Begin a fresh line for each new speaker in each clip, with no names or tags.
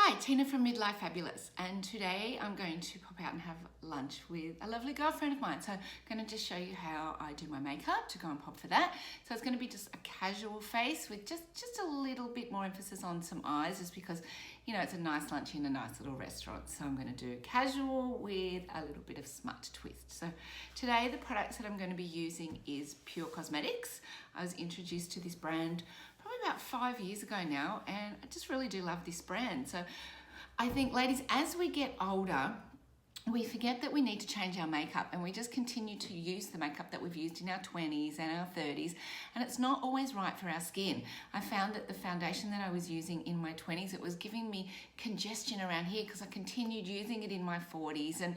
Hi, Tina from Midlife Fabulous, and today I'm going to pop out and have lunch with a lovely girlfriend of mine. So I'm going to just show you how I do my makeup to go and pop for that. So it's going to be just a casual face with just a little bit more emphasis on some eyes, just because, you know, it's a nice lunch in a nice little restaurant. So I'm going to do casual with a little bit of smut twist. So today the products that I'm going to be using is Pur Cosmetics. I was introduced to this brand probably about 5 years ago now, and I just really do love this brand. So I think, ladies, as we get older, we forget that we need to change our makeup, and we just continue to use the makeup that we've used in our 20s and our 30s, and it's not always right for our skin. I found that the foundation that I was using in my 20s, it was giving me congestion around here because I continued using it in my 40s, and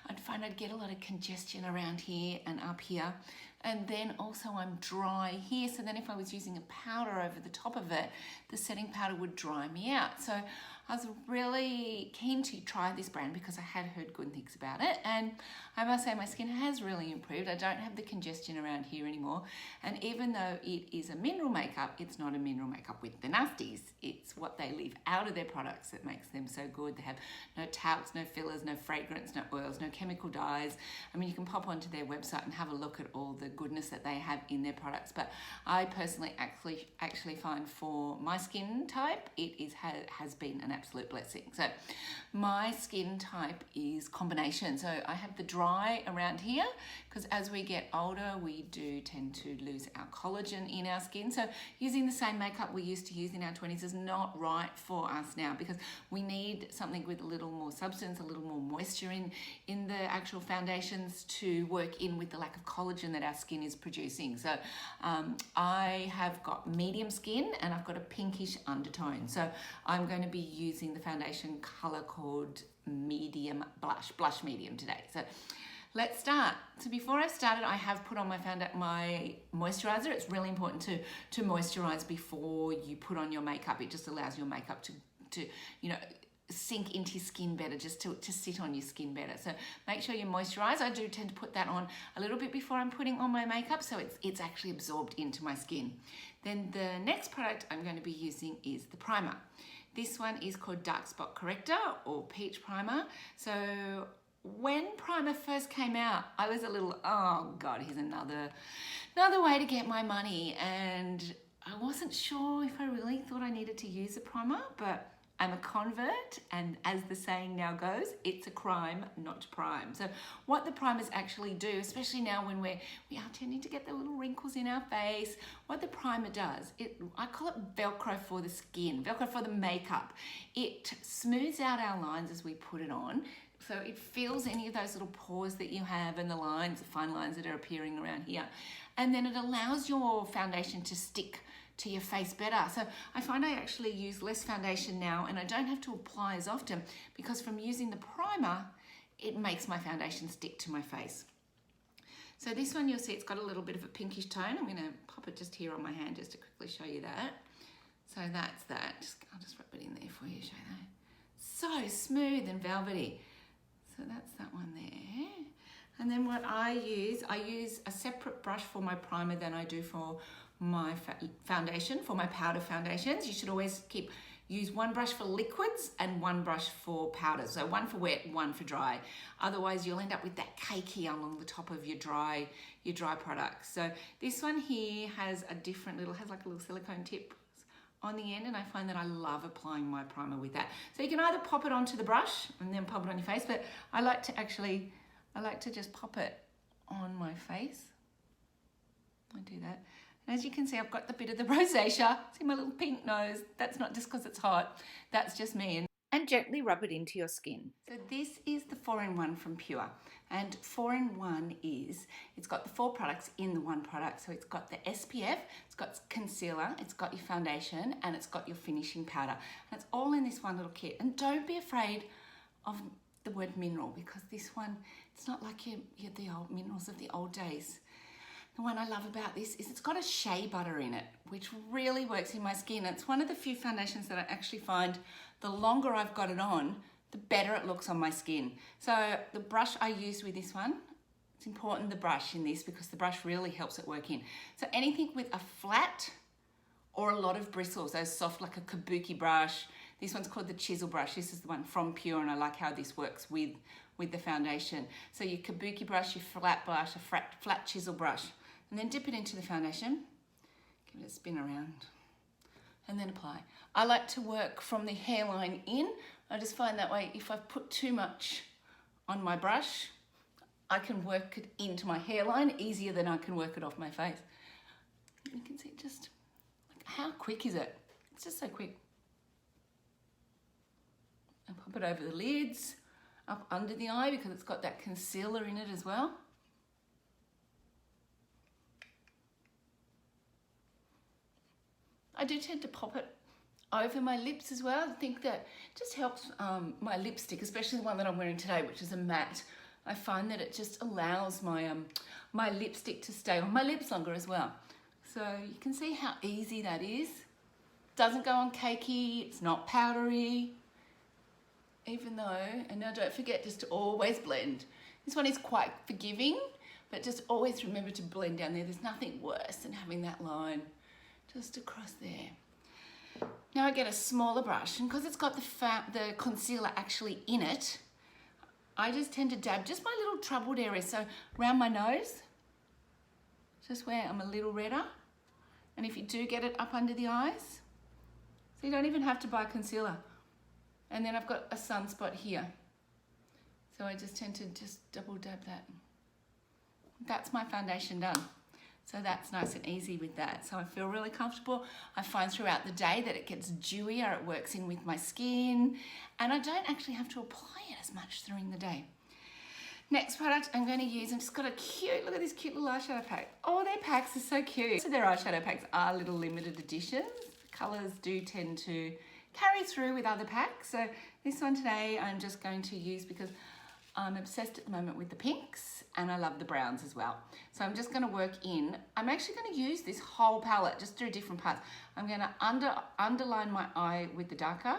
I'd find I'd get a lot of congestion around here and up here. And then also I'm dry here, so then if I was using a powder over the top of it, the setting powder would dry me out. So I was really keen to try this brand because I had heard good things about it, and I must say my skin has really improved. I don't have the congestion around here anymore, and even though it is a mineral makeup, it's not a mineral makeup with the nasties. It's what they leave out of their products that makes them so good. They have no talcs, no fillers, no fragrance, no oils, no chemical dyes. I mean, you can pop onto their website and have a look at all the goodness that they have in their products, but I personally actually find for my skin type, it has been an absolute blessing. So my skin type is combination. So I have the dry around here because as we get older, we do tend to lose our collagen in our skin. So using the same makeup we used to use in our 20s is not right for us now, because we need something with a little more substance, a little more moisture in the actual foundations to work in with the lack of collagen that our skin is producing. So I have got medium skin and I've got a pinkish undertone. So I'm going to be using the foundation color called medium blush medium today. So let's start. So before I've started, I have put on my moisturizer. It's really important to moisturize before you put on your makeup. It just allows your makeup to you know, sink into your skin better, just to sit on your skin better. So make sure you moisturize. I do tend to put that on a little bit before I'm putting on my makeup, so it's actually absorbed into my skin. Then the next product I'm going to be using is the primer. This one is called Dark Spot Corrector or Peach Primer. So when primer first came out, I was a little, oh God, here's another way to get my money. And I wasn't sure if I really thought I needed to use a primer, but I'm a convert, and as the saying now goes, it's a crime not to prime. So what the primers actually do, especially now when we are tending to get the little wrinkles in our face, what the primer does, I call it Velcro for the skin, Velcro for the makeup. It smooths out our lines as we put it on. So it fills any of those little pores that you have and the lines, the fine lines that are appearing around here. And then it allows your foundation to stick to your face better. So I find I actually use less foundation now, and I don't have to apply as often because from using the primer, it makes my foundation stick to my face. So this one, you'll see it's got a little bit of a pinkish tone. I'm gonna pop it just here on my hand just to quickly show you that. So that's that. I'll just rub it in there for you, show you that. So smooth and velvety. So that's that one there. And then what I use a separate brush for my primer than I do for my foundation, for my powder foundations. You should always use one brush for liquids and one brush for powders. So one for wet, one for dry. Otherwise you'll end up with that cakey along the top of your dry products. So this one here has has like a little silicone tip on the end, and I find that I love applying my primer with that. So you can either pop it onto the brush and then pop it on your face, but I like to just pop it on my face. I do that. And as you can see, I've got the bit of the rosacea. See my little pink nose? That's not just because it's hot. That's just me. And gently rub it into your skin. So this is the 4-in-1 from Pur. And 4-in-1 it's got the 4 products in the one product. So it's got the SPF, it's got concealer, it's got your foundation, and it's got your finishing powder. And it's all in this one little kit. And don't be afraid of the word mineral, because this one, it's not like the old minerals of the old days. The one I love about this is it's got a shea butter in it, which really works in my skin. It's one of the few foundations that I actually find the longer I've got it on, the better it looks on my skin. So the brush I use with this one, it's important the brush in this because the brush really helps it work in. So anything with a flat or a lot of bristles, those soft like a kabuki brush, This one's called the Chisel Brush. This is the one from Pure, and I like how this works with the foundation. So your kabuki brush, your flat brush, a flat chisel brush, and then dip it into the foundation, give it a spin around, and then apply. I like to work from the hairline in. I just find that way, if I put too much on my brush, I can work it into my hairline easier than I can work it off my face. You can see just, like, how quick is it? It's just so quick. And pop it over the lids, up under the eye because it's got that concealer in it as well. I do tend to pop it over my lips as well. I think that just helps my lipstick, especially the one that I'm wearing today, which is a matte. I find that it just allows my my lipstick to stay on my lips longer as well. So you can see how easy that is. Doesn't go on cakey, it's not powdery. Even though, and now don't forget just to always blend. This one is quite forgiving, but just always remember to blend down there. There's nothing worse than having that line just across there. Now I get a smaller brush, and because it's got the concealer actually in it, I just tend to dab just my little troubled areas. So around my nose, just where I'm a little redder. And if you do get it up under the eyes, so you don't even have to buy concealer. And then I've got a sunspot here. So I just tend to just double dab that. That's my foundation done. So that's nice and easy with that. So I feel really comfortable. I find throughout the day that it gets dewier, it works in with my skin, and I don't actually have to apply it as much during the day. Next product I'm going to use, I've just got a cute, look at this cute little eyeshadow pack. Oh, their packs are so cute. So their eyeshadow packs are little limited editions. The colours do tend to carry through with other packs. So this one today I'm just going to use because I'm obsessed at the moment with the pinks and I love the browns as well. So I'm just going to work in. I'm actually going to use this whole palette, just do different parts. I'm going to underline my eye with the darker.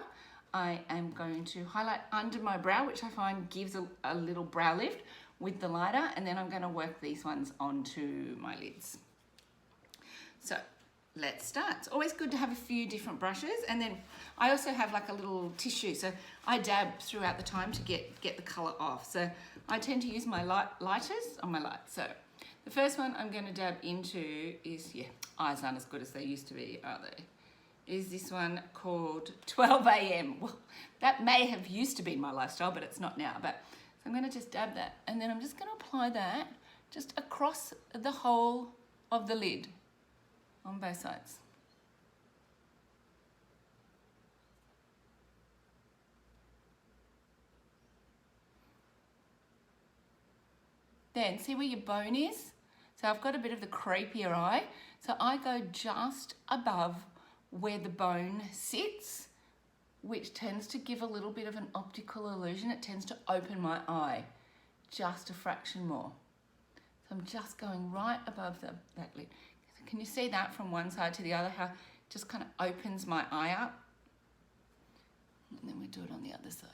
I am going to highlight under my brow, which I find gives a little brow lift with the lighter, and then I'm going to work these ones onto my lids. So let's start. It's always good to have a few different brushes, and then I also have like a little tissue, so I dab throughout the time to get the colour off. So I tend to use my lighters on my light. So the first one I'm going to dab into is, eyes aren't as good as they used to be, are they? Is this one called 12 AM. Well, that may have used to be my lifestyle, but it's not now. But so I'm going to just dab that, and then I'm just going to apply that just across the whole of the lid on both sides. Then see where your bone is? So I've got a bit of the creepier eye. So I go just above where the bone sits, which tends to give a little bit of an optical illusion. It tends to open my eye just a fraction more. So I'm just going right above that lid. Can you see that from one side to the other, how it just kind of opens my eye up? And then we do it on the other side.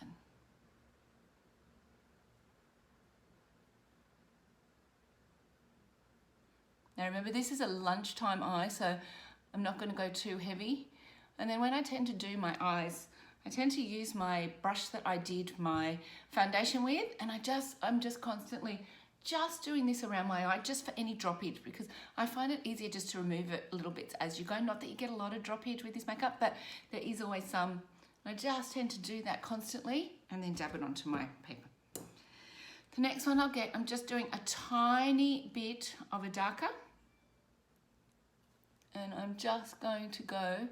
Now remember, this is a lunchtime eye, so I'm not going to go too heavy. And then when I tend to do my eyes, I tend to use my brush that I did my foundation with, and I'm just constantly just doing this around my eye, just for any droppage, because I find it easier just to remove it a little bit as you go. Not that you get a lot of droppage with this makeup, but there is always some. I just tend to do that constantly and then dab it onto my paper. The next one I'm just doing a tiny bit of a darker. And I'm just going to go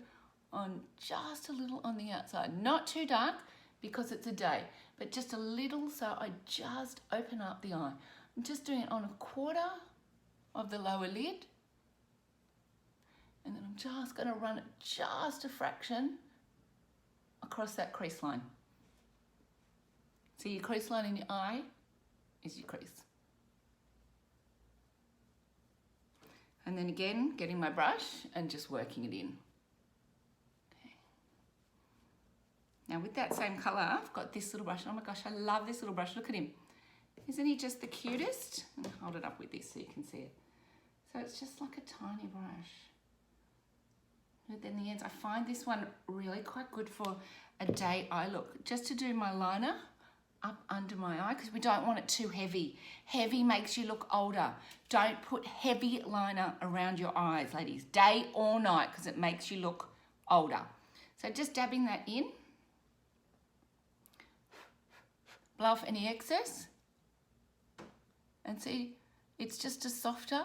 on just a little on the outside. Not too dark because it's a day, but just a little, so I just open up the eye. I'm just doing it on a quarter of the lower lid. And then I'm just going to run it just a fraction across that crease line. So your crease line in your eye is your crease. And then again, getting my brush and just working it in. Okay. Now with that same colour, I've got this little brush. Oh my gosh, I love this little brush. Look at him. Isn't he just the cutest? I'll hold it up with this so you can see it. So it's just like a tiny brush. But then the ends, I find this one really quite good for a day eye look, just to do my liner up under my eye, because we don't want it too heavy. Heavy makes you look older. Don't put heavy liner around your eyes, ladies, day or night, because it makes you look older. So just dabbing that in. Blow off any excess. And see, it's just a softer,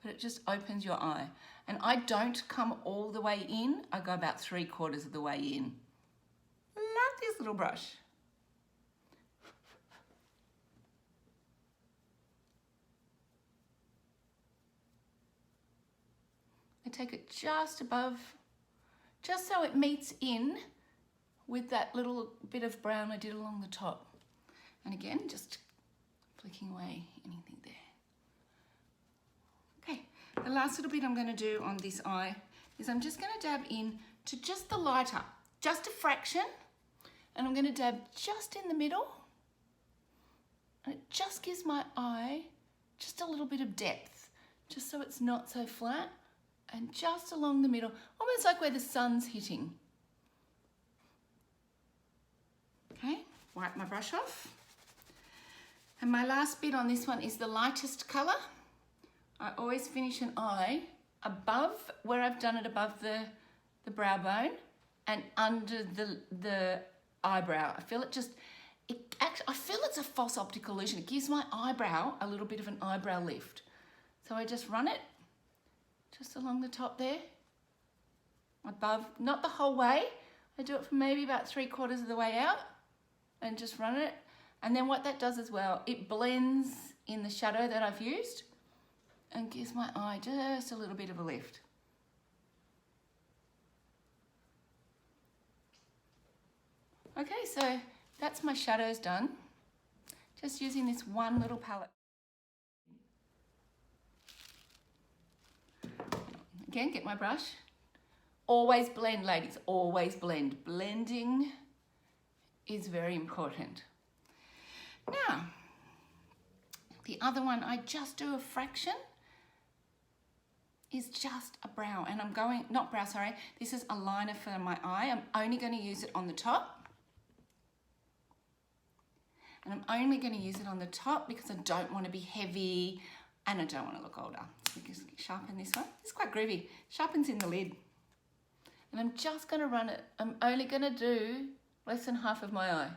but it just opens your eye. And I don't come all the way in. I go about 3/4 of the way in. Love this little brush. I take it just above, just so it meets in with that little bit of brown I did along the top. And again, just flicking away anything there. Okay, the last little bit I'm going to do on this eye is I'm just going to dab in to just the lighter, just a fraction, and I'm going to dab just in the middle, and it just gives my eye just a little bit of depth, just so it's not so flat, and just along the middle, almost like where the sun's hitting. Okay, wipe my brush off. And my last bit on this one is the lightest colour. I always finish an eye above, where I've done it above the brow bone and under the eyebrow. I feel it just, I feel it's a false optical illusion. It gives my eyebrow a little bit of an eyebrow lift. So I just run it just along the top there, above, not the whole way. I do it from maybe about 3/4 of the way out and just run it. And then what that does as well, it blends in the shadow that I've used and gives my eye just a little bit of a lift. Okay, so that's my shadows done. Just using this one little palette. Again, get my brush. Always blend, ladies, always blend. Blending is very important. Now, the other one, I just do a fraction, is just a brow. And I'm going, not brow, sorry, this is a liner for my eye. I'm only going to use it on the top. And I'm only going to use it on the top because I don't want to be heavy and I don't want to look older. So just sharpen this one. It's quite groovy. Sharpens in the lid. And I'm just going to run it. I'm only going to do less than half of my eye.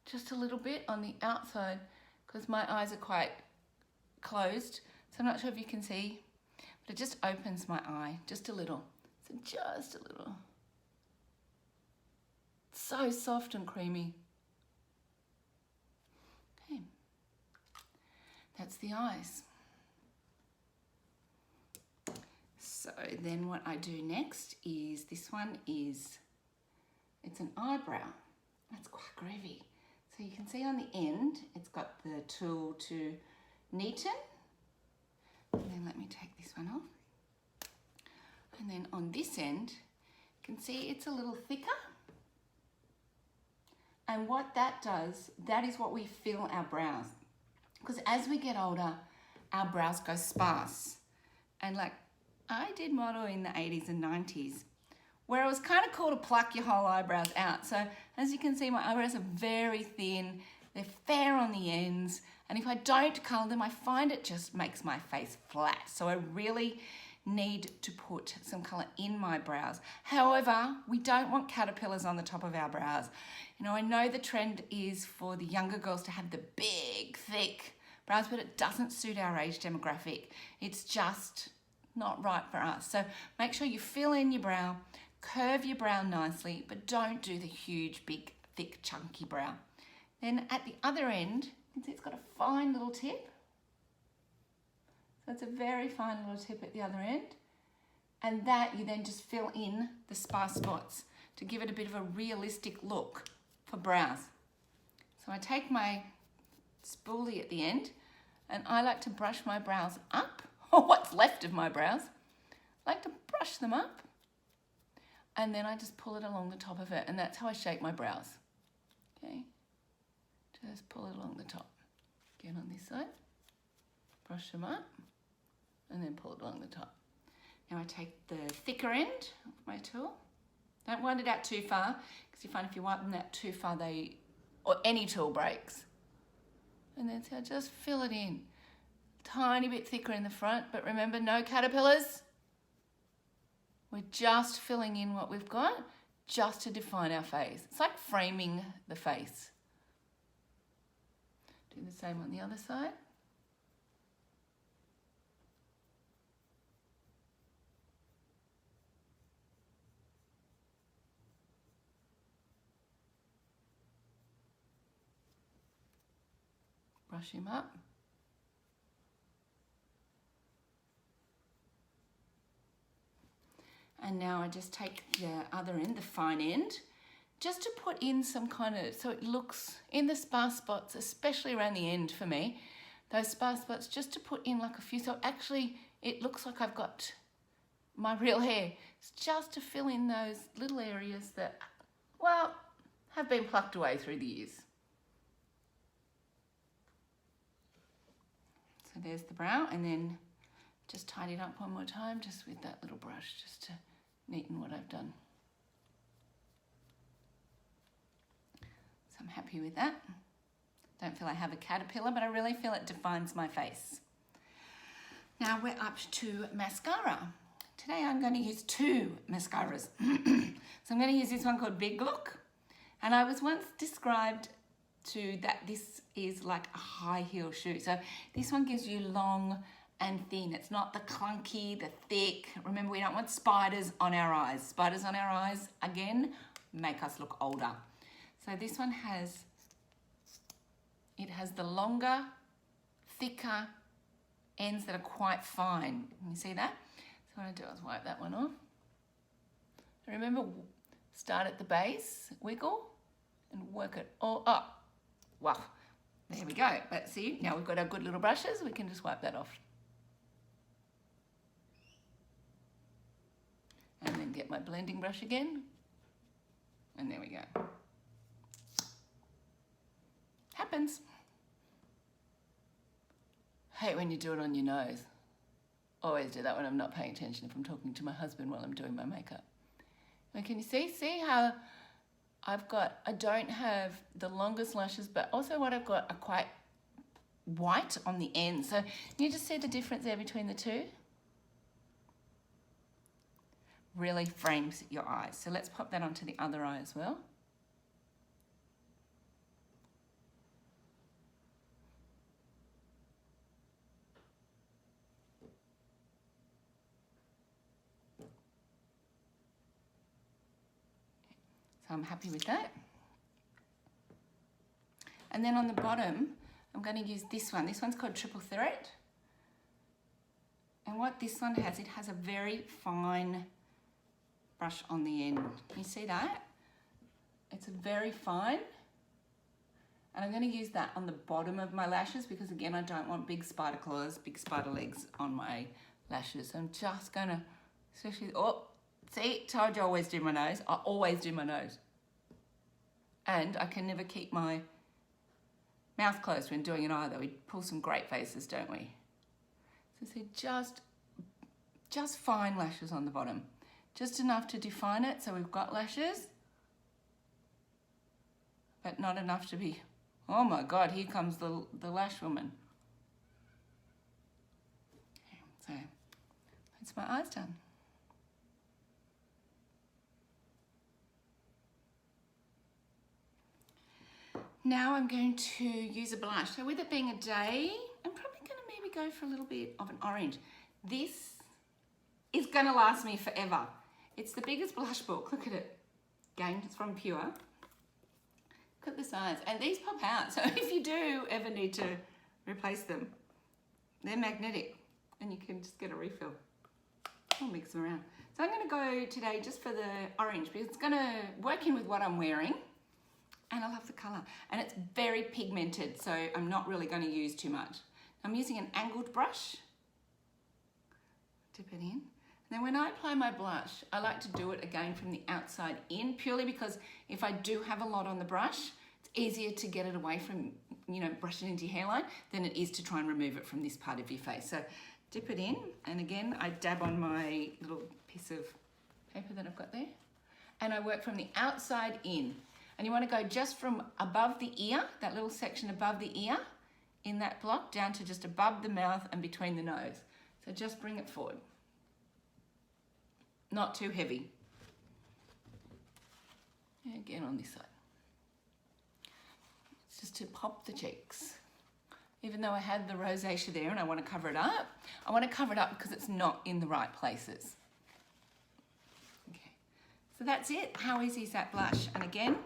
Just a little bit on the outside because my eyes are quite closed. So I'm not sure if you can see, but it just opens my eye just a little. So just a little. So soft and creamy. Okay. That's the eyes. So then what I do next is, this one is, it's an eyebrow. That's quite groovy. So you can see on the end, it's got the tool to neaten. And then let me take this one off. And then on this end, you can see it's a little thicker. And what that does, that is what we fill our brows. Because as we get older, our brows go sparse. And like I did model in the 80s and 90s, where it was kind of cool to pluck your whole eyebrows out. So as you can see, my eyebrows are very thin, they're fair on the ends, and if I don't colour them, I find it just makes my face flat. So I really need to put some colour in my brows. However, we don't want caterpillars on the top of our brows. You know, I know the trend is for the younger girls to have the big, thick brows, but it doesn't suit our age demographic. It's just not right for us. So make sure you fill in your brow, curve your brow nicely, but don't do the huge, big, thick, chunky brow. Then at the other end, you can see it's got a fine little tip. So it's a very fine little tip at the other end. And that you then just fill in the sparse spots to give it a bit of a realistic look for brows. So I take my spoolie at the end and I like to brush my brows up, or what's left of my brows. I like to brush them up. And then I just pull it along the top of it, and that's how I shape my brows. Okay, just pull it along the top. Again on this side, brush them up, and then pull it along the top. Now I take the thicker end of my tool, Don't wind it out too far, because you find if you wind them out too far, or any tool breaks. And then so just fill it in. Tiny bit thicker in the front, but remember, no caterpillars. We're just filling in what we've got, just to define our face. It's like framing the face. Do the same on the other side. Brush him up. And now I just take the other end, the fine end, just to put in some kind of, so it looks in the sparse spots, especially around the end for me, those sparse spots, just to put in like a few, so actually it looks like I've got my real hair. It's just to fill in those little areas that, well, have been plucked away through the years. So there's the brow, and then just tidy it up one more time, just with that little brush, just to neaten what I've done. So I'm happy with that. Don't feel I have a caterpillar, but I really feel it defines my face. Now we're up to mascara. Today I'm going to use two mascaras. So I'm going to use this one called Big Look. And I was once described to that this is like a high heel shoe. So this one gives you long and thin. It's not the clunky, the thick. Remember, we don't want spiders on our eyes. Spiders on our eyes, again, make us look older. So this one has the longer, thicker ends that are quite fine. Can you see that? So what I do is wipe that one off. And remember, start at the base, wiggle, and work it all up. Wow, there we go. But see, now we've got our good little brushes, we can just wipe that off. And then get my blending brush again. And there we go. Happens. Hate when you do it on your nose. Always do that when I'm not paying attention, if I'm talking to my husband while I'm doing my makeup. And can you see how I don't have the longest lashes, but also what I've got are quite white on the end. So you just see the difference there between the two? Really frames your eyes. So let's pop that onto the other eye as well. So I'm happy with that. And then on the bottom, I'm going to use this one. This one's called Triple Threat. And what this one has, it has a very fine brush on the end. Can you see that? It's very fine. And I'm going to use that on the bottom of my lashes because, again, I don't want big spider claws, big spider legs on my lashes. So I'm just going to, especially, oh, see, told you I always do my nose. I always do my nose. And I can never keep my mouth closed when doing an eye, though. We pull some great faces, don't we? So see, just fine lashes on the bottom. Just enough to define it, so we've got lashes. But not enough to be, oh my God, here comes the lash woman. So that's my eyes done. Now I'm going to use a blush. So with it being a day, I'm probably going to maybe go for a little bit of an orange. This is going to last me forever. It's the biggest blush book. Look at it. Again, it's from Pur. Look at the size. And these pop out. So if you do ever need to replace them, they're magnetic and you can just get a refill. I'll mix them around. So I'm going to go today just for the orange because it's going to work in with what I'm wearing. And I love the colour. And it's very pigmented, so I'm not really going to use too much. I'm using an angled brush. Dip it in. And then when I apply my blush, I like to do it again from the outside in, purely because if I do have a lot on the brush, it's easier to get it away from, you know, brush it into your hairline than it is to try and remove it from this part of your face. So dip it in, and again, I dab on my little piece of paper that I've got there. and I work from the outside in. And you want to go just from above the ear, that little section above the ear, in that block, down to just above the mouth and between the nose. So just bring it forward. Not too heavy. Again on this side. It's just to pop the cheeks. Even though I had the rosacea there and I want to cover it up, I want to cover it up because it's not in the right places. Okay, so that's it. How easy is that blush? And again,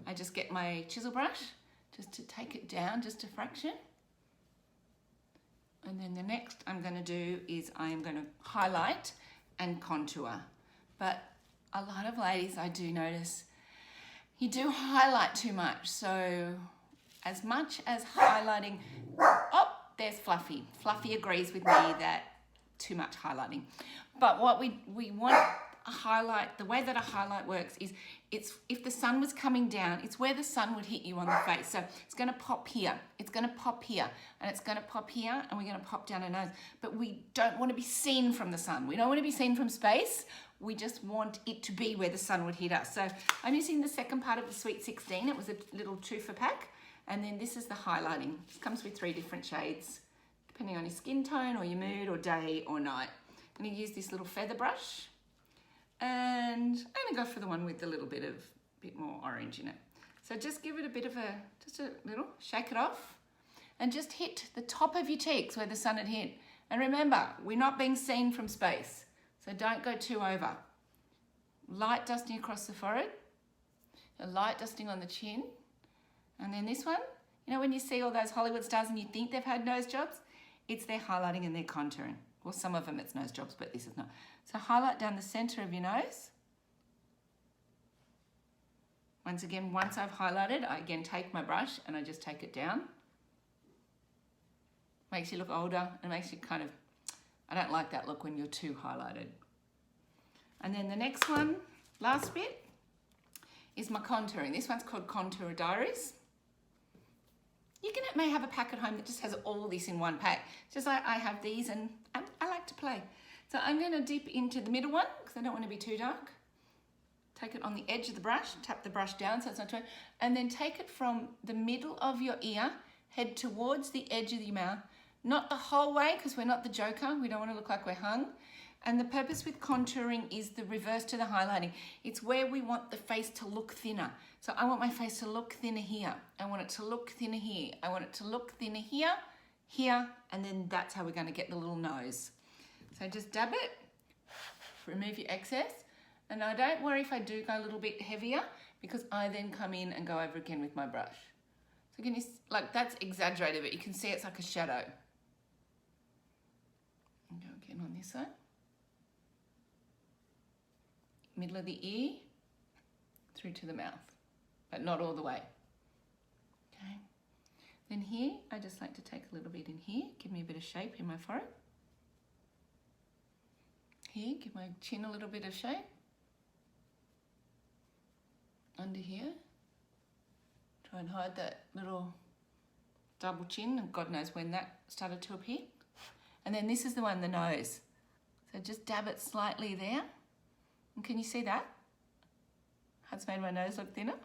I just get my chisel brush just to take it down just a fraction. And then the next I'm going to do is I am going to highlight and contour. But a lot of ladies, I do notice, you do highlight too much. So as much as highlighting, oh, there's Fluffy. Fluffy agrees with me that too much highlighting. But what we want a highlight, the way that a highlight works is it's if the sun was coming down, it's where the sun would hit you on the face. So it's going to pop here, it's going to pop here, and it's going to pop here, and we're going to pop down our nose. But we don't want to be seen from the sun. We don't want to be seen from space. We just want it to be where the sun would hit us. So I'm using the second part of the Sweet 16. It was a little 2-for pack. And then this is the highlighting. It comes with 3 different shades, depending on your skin tone or your mood or day or night. I'm going to use this little feather brush. And I'm going to go for the one with a little bit more orange in it. So just give it a bit of just a little, shake it off. And just hit the top of your cheeks where the sun had hit. And remember, we're not being seen from space. So don't go too over. Light dusting across the forehead. A light dusting on the chin. And then this one, you know when you see all those Hollywood stars and you think they've had nose jobs? It's their highlighting and their contouring. Well, some of them it's nose jobs, but this is not. So highlight down the center of your nose. Once again, once I've highlighted, I again take my brush and I just take it down. Makes you look older and makes you kind of, I don't like that look when you're too highlighted. And then the next one, last bit, is my contouring. This one's called Contour Diaries. You may have a pack at home that just has all this in one pack. Just like I have these and I like to play. So I'm going to dip into the middle one because I don't want to be too dark. Take it on the edge of the brush, tap the brush down so it's not too, and then take it from the middle of your ear, head towards the edge of your mouth. Not the whole way because we're not the Joker. We don't want to look like we're hung. And the purpose with contouring is the reverse to the highlighting. It's where we want the face to look thinner. So I want my face to look thinner here. I want it to look thinner here. I want it to look thinner here, here, and then that's how we're going to get the little nose. So just dab it, remove your excess. And now don't worry if I do go a little bit heavier because I then come in and go over again with my brush. So can you, like that's exaggerated, but you can see it's like a shadow. And go again on this side. Middle of the ear through to the mouth, but not all the way. Okay. Then here, I just like to take a little bit in here, give me a bit of shape in my forehead. Here, give my chin a little bit of shape. Under here, try and hide that little double chin, and God knows when that started to appear. And then this is the one, the nose. So just dab it slightly there. And can you see that? How it's made my nose look thinner?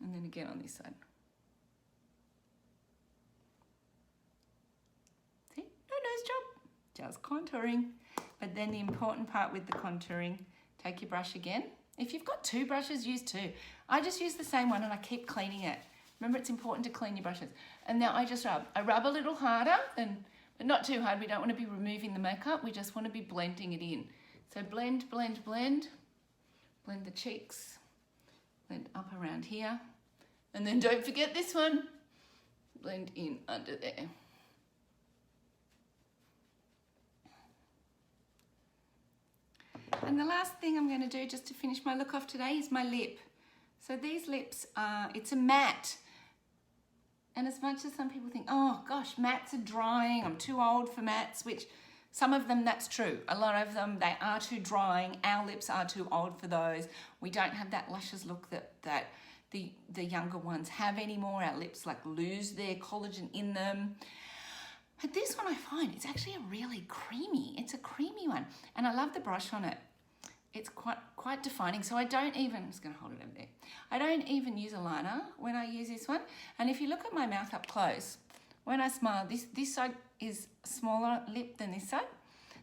And then again on this side. See? No nose job, just contouring. But then the important part with the contouring, take your brush again. If you've got 2 brushes, use 2. I just use the same one and I keep cleaning it. Remember, it's important to clean your brushes. And now I just rub. I rub a little harder, but not too hard. We don't want to be removing the makeup. We just want to be blending it in. So blend, blend, blend. Blend the cheeks. Blend up around here. And then don't forget this one. Blend in under there. And the last thing I'm going to do just to finish my look off today is my lip. So these lips are, it's a matte. And as much as some people think, oh gosh, mattes are drying, I'm too old for mattes, which some of them, that's true. A lot of them, they are too drying. Our lips are too old for those. We don't have that luscious look that the younger ones have anymore. Our lips like lose their collagen in them. But this one I find, it's actually a really creamy, it's a creamy one. And I love the brush on it. it's quite defining. So I don't even, I'm just gonna hold it over there. I don't even use a liner when I use this one. And if you look at my mouth up close, when I smile, this side is smaller lip than this side.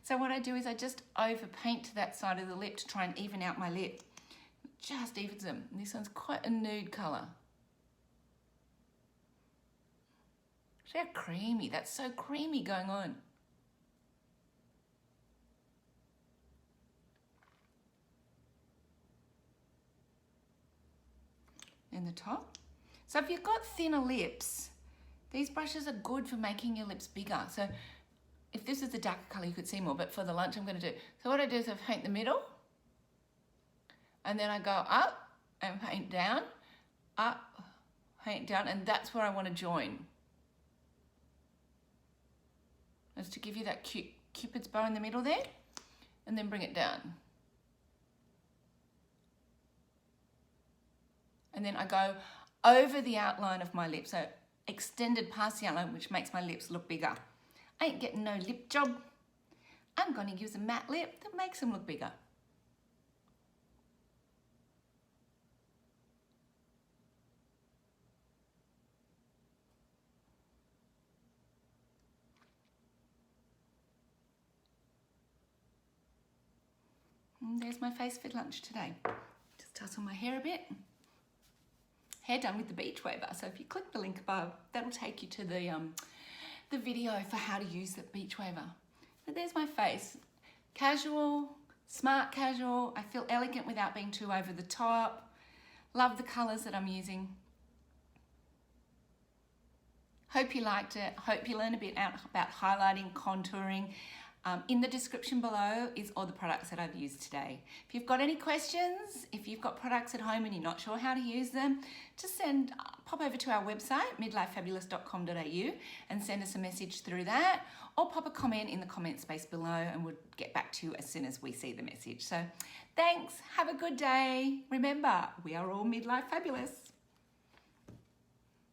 So what I do is I just overpaint that side of the lip to try and even out my lip. Just evens them. And this one's quite a nude colour. See how creamy, that's so creamy going on. In the top. So if you've got thinner lips, these brushes are good for making your lips bigger. So if this is the darker colour, you could see more, but for the lunch I'm going to do. So what I do is I paint the middle, and then I go up and paint down, up, paint down, and that's where I want to join. Is to give you that cute Cupid's bow in the middle there, and then bring it down. And then I go over the outline of my lip, so extended past the outline, which makes my lips look bigger. I ain't getting no lip job. I'm going to use a matte lip that makes them look bigger. And there's my face for lunch today. Just tussle my hair a bit. Hair done with the beach waver. So if you click the link above, that'll take you to the video for how to use the beach waver. But there's my face. Casual, smart casual. I feel elegant without being too over the top. Love the colours that I'm using. Hope you liked it. Hope you learned a bit about highlighting, contouring. In the description below is all the products that I've used today. If you've got any questions, if you've got products at home and you're not sure how to use them, just pop over to our website, midlifefabulous.com.au, and send us a message through that, or pop a comment in the comment space below and we'll get back to you as soon as we see the message. So thanks, have a good day. Remember, we are all midlife fabulous.